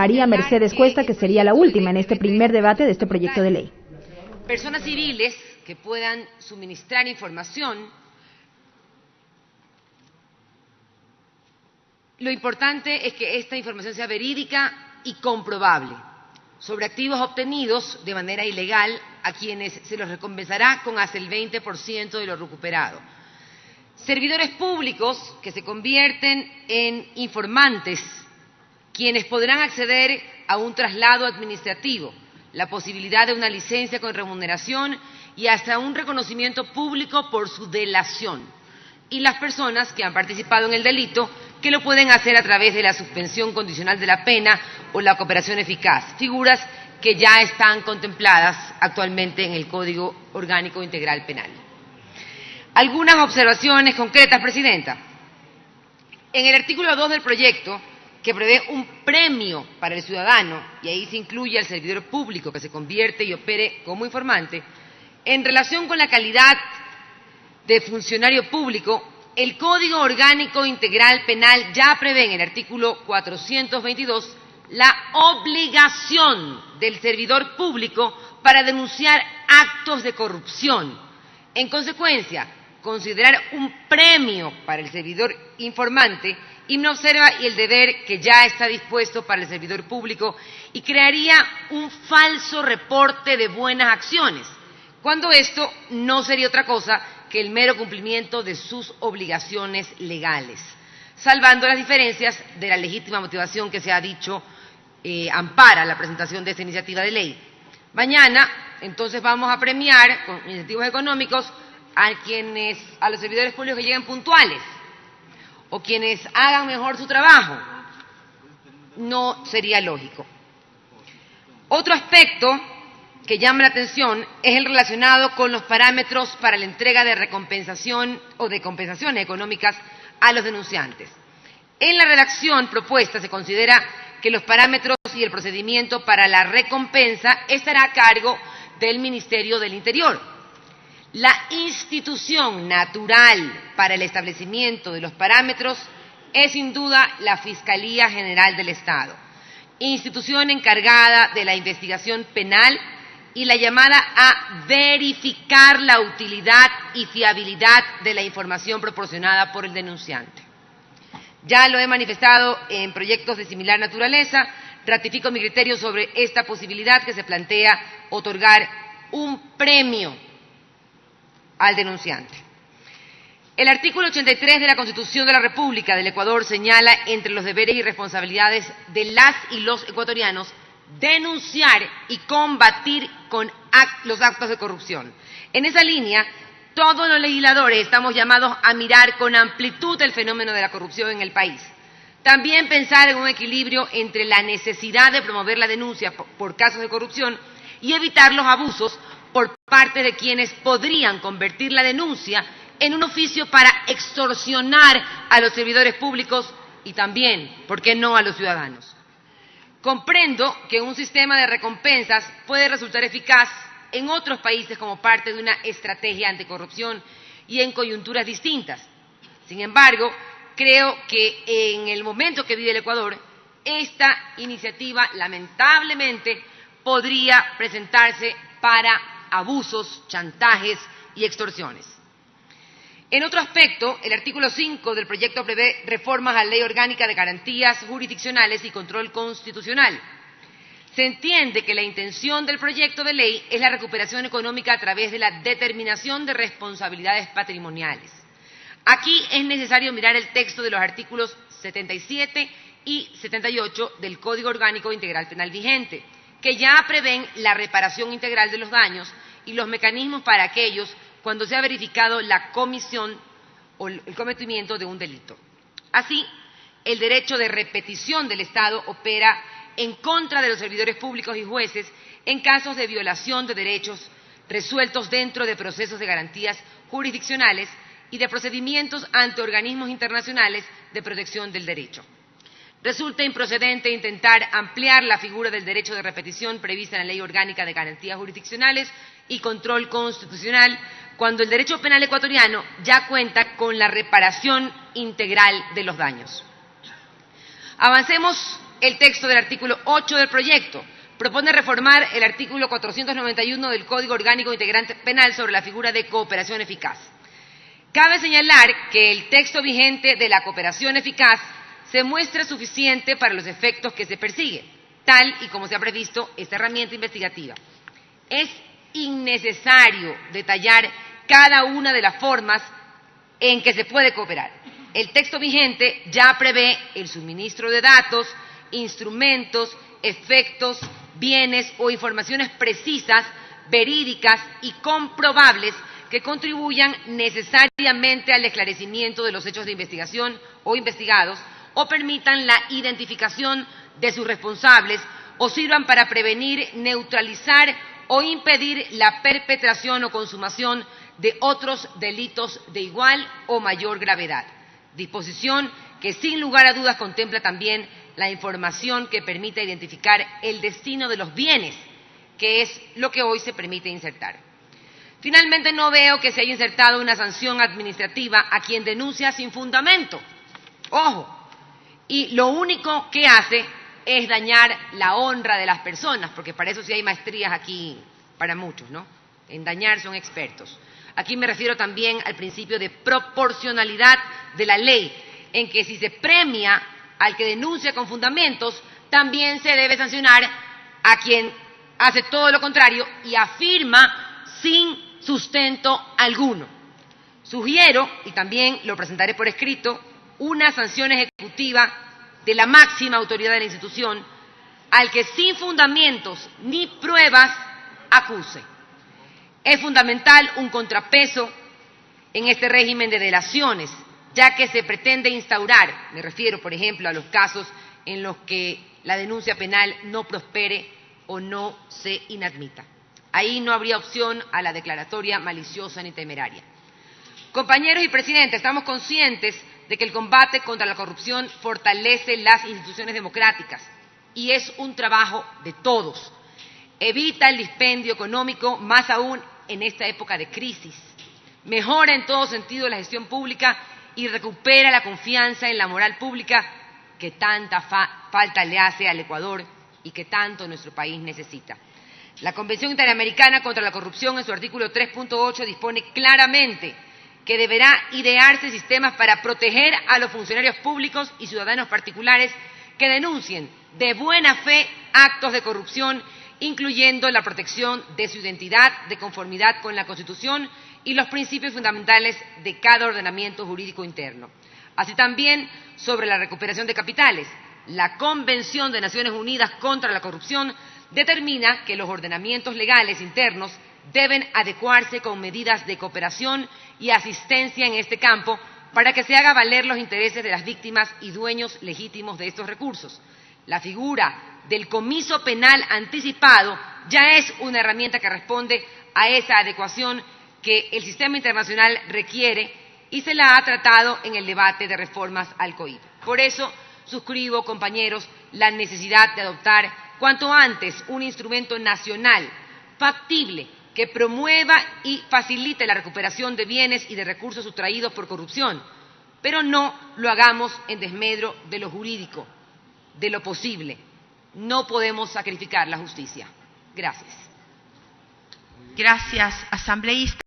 María Mercedes Cuesta, que sería la última en este primer debate de este proyecto de ley. Personas civiles que puedan suministrar información. Lo importante es que esta información sea verídica y comprobable sobre activos obtenidos de manera ilegal, a quienes se los recompensará con hasta el 20% de lo recuperado. Servidores públicos que se convierten en informantes, quienes podrán acceder a un traslado administrativo, la posibilidad de una licencia con remuneración y hasta un reconocimiento público por su delación. Y las personas que han participado en el delito, que lo pueden hacer a través de la suspensión condicional de la pena o la cooperación eficaz, figuras que ya están contempladas actualmente en el Código Orgánico Integral Penal. Algunas observaciones concretas, Presidenta. En el artículo 2 del proyecto, que prevé un premio para el ciudadano, y ahí se incluye al servidor público que se convierte y opere como informante, en relación con la calidad de funcionario público, el Código Orgánico Integral Penal ya prevé en el artículo 422 la obligación del servidor público para denunciar actos de corrupción. En consecuencia, considerar un premio para el servidor informante y no observa el deber que ya está dispuesto para el servidor público y crearía un falso reporte de buenas acciones, cuando esto no sería otra cosa que el mero cumplimiento de sus obligaciones legales, salvando las diferencias de la legítima motivación que se ha dicho ampara la presentación de esta iniciativa de ley. Mañana, entonces, vamos a premiar con incentivos económicos a los servidores públicos que lleguen puntuales o quienes hagan mejor su trabajo. No sería lógico. Otro aspecto que llama la atención es el relacionado con los parámetros para la entrega de recompensación o de compensaciones económicas a los denunciantes. En la redacción propuesta se considera que los parámetros y el procedimiento para la recompensa estará a cargo del Ministerio del Interior. La institución natural para el establecimiento de los parámetros es sin duda la Fiscalía General del Estado, institución encargada de la investigación penal y la llamada a verificar la utilidad y fiabilidad de la información proporcionada por el denunciante. Ya lo he manifestado en proyectos de similar naturaleza, ratifico mi criterio sobre esta posibilidad que se plantea otorgar un premio al denunciante. El artículo 83 de la Constitución de la República del Ecuador señala entre los deberes y responsabilidades de las y los ecuatorianos denunciar y combatir con los actos de corrupción. En esa línea, todos los legisladores estamos llamados a mirar con amplitud el fenómeno de la corrupción en el país. También pensar en un equilibrio entre la necesidad de promover la denuncia por casos de corrupción y evitar los abusos por parte de quienes podrían convertir la denuncia en un oficio para extorsionar a los servidores públicos y también, ¿por qué no?, a los ciudadanos. Comprendo que un sistema de recompensas puede resultar eficaz en otros países como parte de una estrategia anticorrupción y en coyunturas distintas. Sin embargo, creo que en el momento que vive el Ecuador, esta iniciativa lamentablemente podría presentarse para abusos, chantajes y extorsiones. En otro aspecto, el artículo 5 del proyecto prevé reformas a la Ley Orgánica de Garantías Jurisdiccionales y Control Constitucional. Se entiende que la intención del proyecto de ley es la recuperación económica a través de la determinación de responsabilidades patrimoniales. Aquí es necesario mirar el texto de los artículos 77 y 78 del Código Orgánico Integral Penal vigente, que ya prevén la reparación integral de los daños y los mecanismos para aquellos cuando se ha verificado la comisión o el cometimiento de un delito. Así, el derecho de repetición del Estado opera en contra de los servidores públicos y jueces en casos de violación de derechos resueltos dentro de procesos de garantías jurisdiccionales y de procedimientos ante organismos internacionales de protección del derecho. Resulta improcedente intentar ampliar la figura del derecho de repetición prevista en la Ley Orgánica de Garantías Jurisdiccionales y Control Constitucional, cuando el derecho penal ecuatoriano ya cuenta con la reparación integral de los daños. Avancemos el texto del artículo 8 del proyecto. Propone reformar el artículo 491 del Código Orgánico Integrante Penal sobre la figura de cooperación eficaz. Cabe señalar que el texto vigente de la cooperación eficaz se muestra suficiente para los efectos que se persigue, tal y como se ha previsto esta herramienta investigativa. Es innecesario detallar cada una de las formas en que se puede cooperar. El texto vigente ya prevé el suministro de datos, instrumentos, efectos, bienes o informaciones precisas, verídicas y comprobables que contribuyan necesariamente al esclarecimiento de los hechos de investigación o investigados o permitan la identificación de sus responsables o sirvan para prevenir, neutralizar o impedir la perpetración o consumación de otros delitos de igual o mayor gravedad. Disposición que sin lugar a dudas contempla también la información que permita identificar el destino de los bienes, que es lo que hoy se permite insertar. Finalmente, no veo que se haya insertado una sanción administrativa a quien denuncia sin fundamento. ¡Ojo! Y lo único que hace es dañar la honra de las personas, porque para eso sí hay maestrías aquí para muchos, ¿no? En dañar son expertos. Aquí me refiero también al principio de proporcionalidad de la ley, en que si se premia al que denuncia con fundamentos, también se debe sancionar a quien hace todo lo contrario y afirma sin sustento alguno. Sugiero, y también lo presentaré por escrito, una sanción ejecutiva de la máxima autoridad de la institución al que sin fundamentos ni pruebas acuse. Es fundamental un contrapeso en este régimen de delaciones, ya que se pretende instaurar, me refiero, por ejemplo, a los casos en los que la denuncia penal no prospere o no se inadmita. Ahí no habría opción a la declaratoria maliciosa ni temeraria. Compañeros y Presidente, estamos conscientes de que el combate contra la corrupción fortalece las instituciones democráticas y es un trabajo de todos. Evita el dispendio económico, más aún en esta época de crisis. Mejora en todo sentido la gestión pública y recupera la confianza en la moral pública que tanta falta le hace al Ecuador y que tanto nuestro país necesita. La Convención Interamericana contra la Corrupción, en su artículo 3.8, dispone claramente que deberá idearse sistemas para proteger a los funcionarios públicos y ciudadanos particulares que denuncien de buena fe actos de corrupción, incluyendo la protección de su identidad de conformidad con la Constitución y los principios fundamentales de cada ordenamiento jurídico interno. Así también, sobre la recuperación de capitales, la Convención de Naciones Unidas contra la Corrupción determina que los ordenamientos legales internos deben adecuarse con medidas de cooperación y asistencia en este campo para que se haga valer los intereses de las víctimas y dueños legítimos de estos recursos. La figura del comiso penal anticipado ya es una herramienta que responde a esa adecuación que el sistema internacional requiere y se la ha tratado en el debate de reformas al COIP. Por eso suscribo, compañeros, la necesidad de adoptar cuanto antes un instrumento nacional factible que promueva y facilite la recuperación de bienes y de recursos sustraídos por corrupción, pero no lo hagamos en desmedro de lo jurídico, de lo posible. No podemos sacrificar la justicia. Gracias. Gracias, asambleísta.